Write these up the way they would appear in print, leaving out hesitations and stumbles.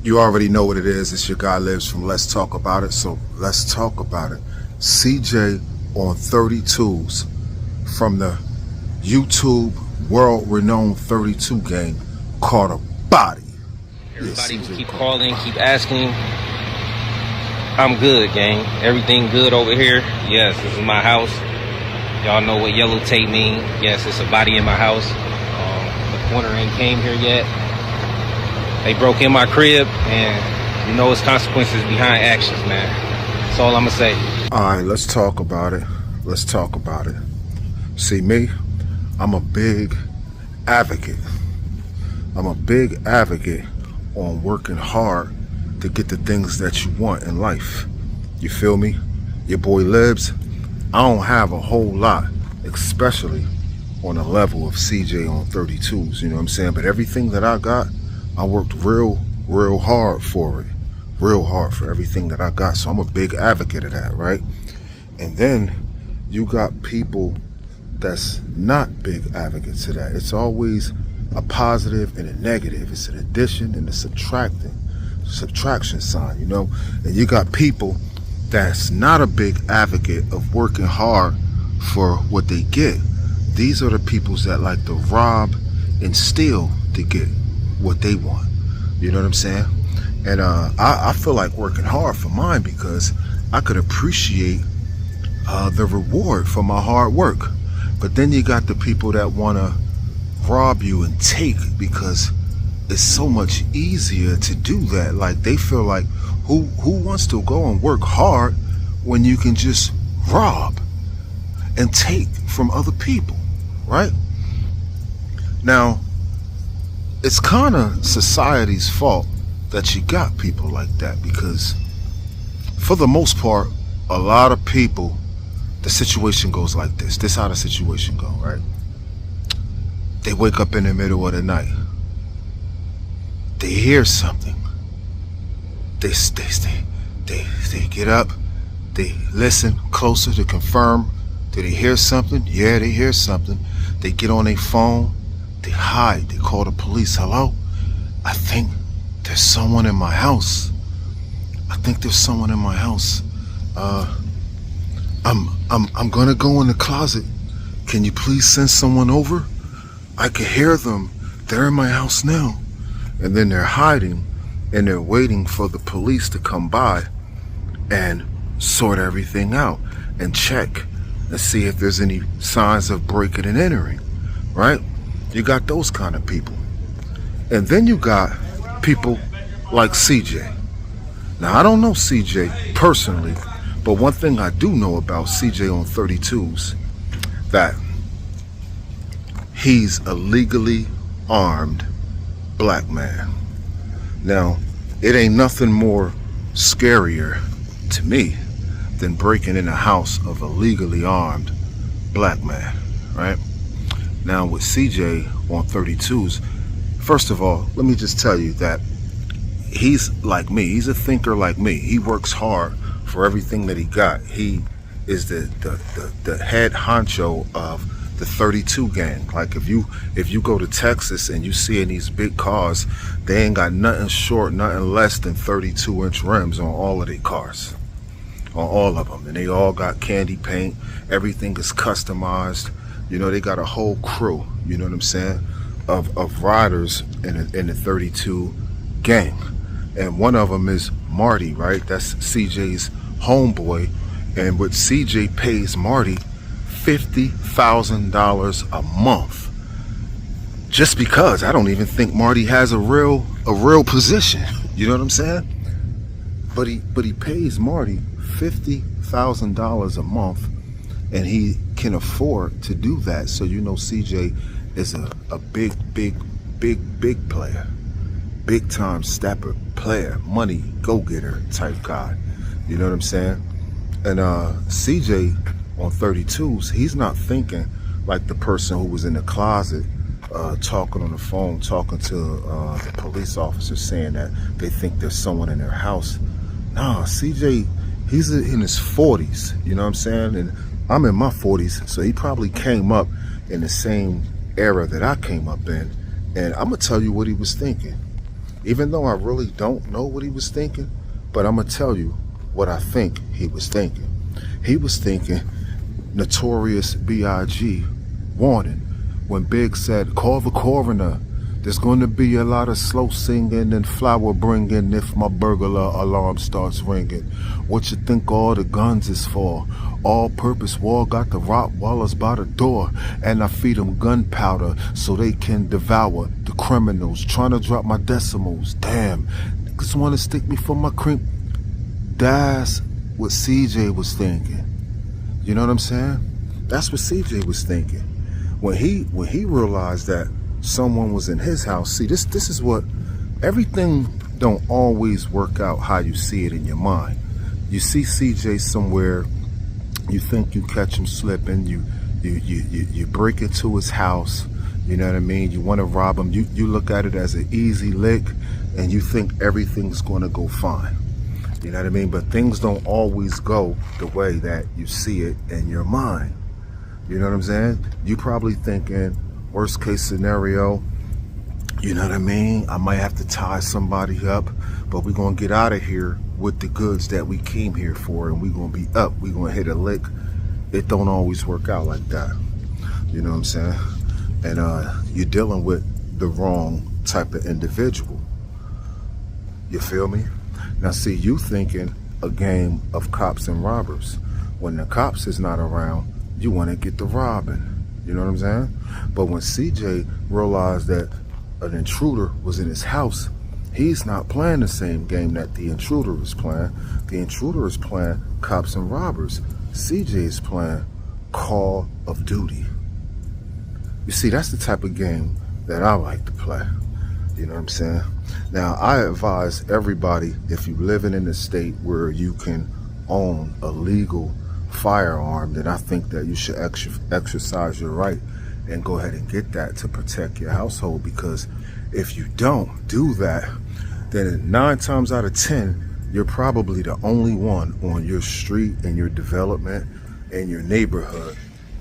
You already know what it is. It's your guy Lives from Let's Talk About It. So let's talk about it. CJ on 32s from the YouTube world-renowned 32 gang caught a body. Everybody who keep calling, keep asking. I'm good, gang. Everything good over here. Yes, this is my house. Y'all know what yellow tape mean. Yes, it's a body in my house. The coroner ain't came here yet. They broke in my crib, and you know it's consequences behind actions, man. That's all I'm gonna say. All right, let's talk about it. Let's talk about it. See me, I'm a big advocate. I'm a big advocate on working hard to get the things that you want in life. You feel me? Your boy Libs, I don't have a whole lot, especially on the level of CJ on 32s, you know what I'm saying? But everything that I got, I worked real hard for it. Real hard for everything that I got. So I'm a big advocate of that, right? And then you got people that's not big advocates of that. It's always a positive and a negative. It's an addition and a subtraction sign, you know? And you got people that's not a big advocate of working hard for what they get. These are the peoples that like to rob and steal to get what they want. You know what I'm saying? And I feel like working hard for mine because I could appreciate the reward for my hard work. But then you got the people that want to rob you and take because it's so much easier to do that. Like they feel like who wants to go and work hard when you can just rob and take from other people, right? Now, it's kind of society's fault that you got people like that because for the most part, a lot of people, the situation goes like this. This how the situation go, right? They wake up in the middle of the night. They hear something. They get up. They listen closer to confirm. Did they hear something? Yeah, they hear something. They get on their phone. They hide. They call the police. Hello? I think there's someone in my house. I think there's someone in my house. I'm gonna go in the closet. Can you please send someone over? I can hear them. They're in my house now. And then they're hiding and they're waiting for the police to come by and sort everything out and check and see if there's any signs of breaking and entering, right? You got those kind of people. And then you got people like CJ. Now, I don't know CJ personally, but one thing I do know about CJ on 32s, that he's a legally armed black man. Now, it ain't nothing more scarier to me than breaking in the house of a legally armed black man, right? Now, with CJ on 32s, first of all, let me just tell you that he's like me. He's a thinker like me. He works hard for everything that he got. He is the head honcho of the 32 gang. Like if you go to Texas and you see in these big cars, they ain't got nothing short, nothing less than 32-inch rims on all of their cars, on all of them, and they all got candy paint. Everything is customized. You know, they got a whole crew. You know what I'm saying? Of riders in the 32 gang, and one of them is Marty, right? That's CJ's homeboy, and what CJ pays Marty $50,000 a month, just because I don't even think Marty has a real position. You know what I'm saying? But he pays Marty $50,000 a month, and he can afford to do that. So you know CJ is a big player, big time stepper player, money go-getter type guy. You know what I'm saying? And CJ on 32s, he's not thinking like the person who was in the closet talking on the phone, talking to the police officer, saying that they think there's someone in their house. Nah, CJ, he's in his 40s, you know what I'm saying? And I'm in my 40s, so he probably came up in the same era that I came up in. And I'm gonna tell you what he was thinking. Even though I really don't know what he was thinking, but I'm gonna tell you what I think he was thinking. He was thinking Notorious B.I.G. warning when Big said, call the coroner. There's going to be a lot of slow singing and flower bringing if my burglar alarm starts ringing. What you think all the guns is for? All-purpose war got the Rottweilers by the door, and I feed them gunpowder so they can devour the criminals. Trying to drop my decimals. Damn, niggas want to stick me for my cream. That's what CJ was thinking. You know what I'm saying? That's what CJ was thinking. When he realized that someone was in his house. See, this is what, everything don't always work out how you see it in your mind. You see CJ somewhere, you think you catch him slipping, you break into his house, you know what I mean? You want to rob him, you look at it as an easy lick, and you think everything's going to go fine. You know what I mean? But things don't always go the way that you see it in your mind. You know what I'm saying? You probably thinking, worst case scenario, you know what I mean? I might have to tie somebody up, but we're going to get out of here with the goods that we came here for, and we're going to be up. We're going to hit a lick. It don't always work out like that. You know what I'm saying? And you're dealing with the wrong type of individual. You feel me? Now, see, you thinking a game of cops and robbers. When the cops is not around, you want to get the robbing. You know what I'm saying? But when CJ realized that an intruder was in his house, he's not playing the same game that the intruder is playing. The intruder is playing cops and robbers. CJ is playing Call of Duty. You see, that's the type of game that I like to play. You know what I'm saying? Now, I advise everybody, if you're living in a state where you can own a legal firearm, then I think that you should exercise your right and go ahead and get that to protect your household. Because if you don't do that, then 9 times out of 10, you're probably the only one on your street, in your development, in your neighborhood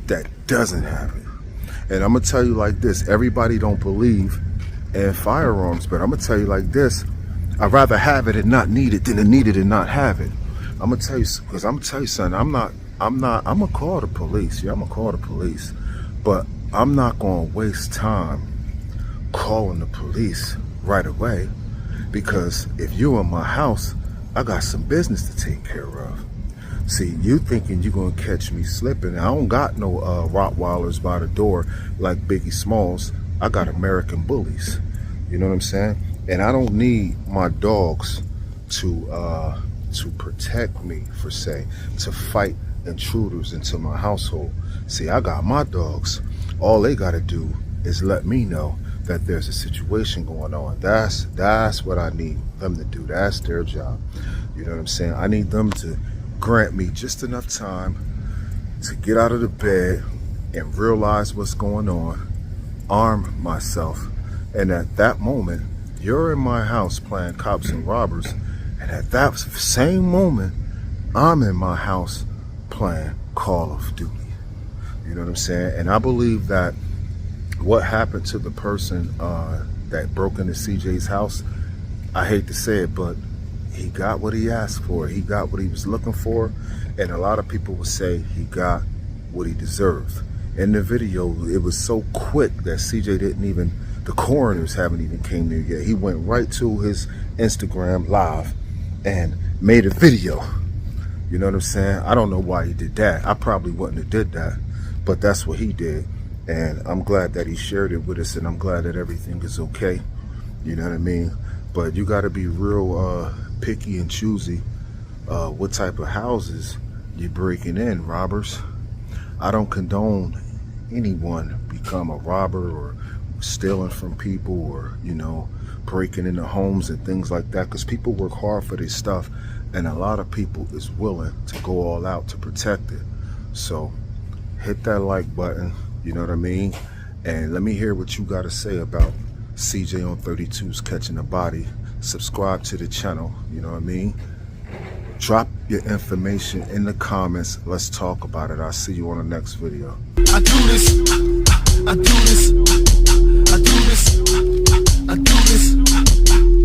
that doesn't have it. And I'm gonna tell you like this, everybody don't believe in firearms, but I'm gonna tell you like this, I'd rather have it and not need it than to need it and not have it. I'm gonna tell you, because I'm gonna tell you something, I'm gonna call the police. Yeah, I'm gonna call the police, but I'm not gonna waste time calling the police right away, because if you're in my house, I got some business to take care of. See, you thinking you're gonna catch me slipping. I don't got no Rottweilers by the door like Biggie Smalls. I got American bullies. You know what I'm saying? And I don't need my dogs to protect me, for say, to fight intruders into my household. See, I got my dogs. All they gotta do is let me know that there's a situation going on. That's what I need them to do. That's their job. You know what I'm saying? I need them to grant me just enough time to get out of the bed and realize what's going on, arm myself, and at that moment, you're in my house playing cops and robbers, and at that same moment, I'm in my house playing Call of Duty. You know what I'm saying? And I believe that what happened to the person that broke into CJ's house, I hate to say it, but he got what he asked for. He got what he was looking for, and a lot of people would say he got what he deserved. In the video, it was so quick that CJ didn't even, the coroners haven't even came there yet. He went right to his Instagram live and made a video. You know what I'm saying? I don't know why he did that. I probably wouldn't have did that, but that's what he did. And I'm glad that he shared it with us, and I'm glad that everything is okay. You know what I mean? But you got to be real picky and choosy what type of houses you're breaking in, robbers. I don't condone anyone become a robber or stealing from people or, you know, breaking into homes and things like that, because people work hard for this stuff, and a lot of people is willing to go all out to protect it. So hit that like button, you know what I mean? And let me hear what you got to say about CJ on 32's catching a body. Subscribe to the channel, you know what I mean? Drop your information in the comments. Let's talk about it. I'll see you on the next video. I do this, I do this, I do this, I do this.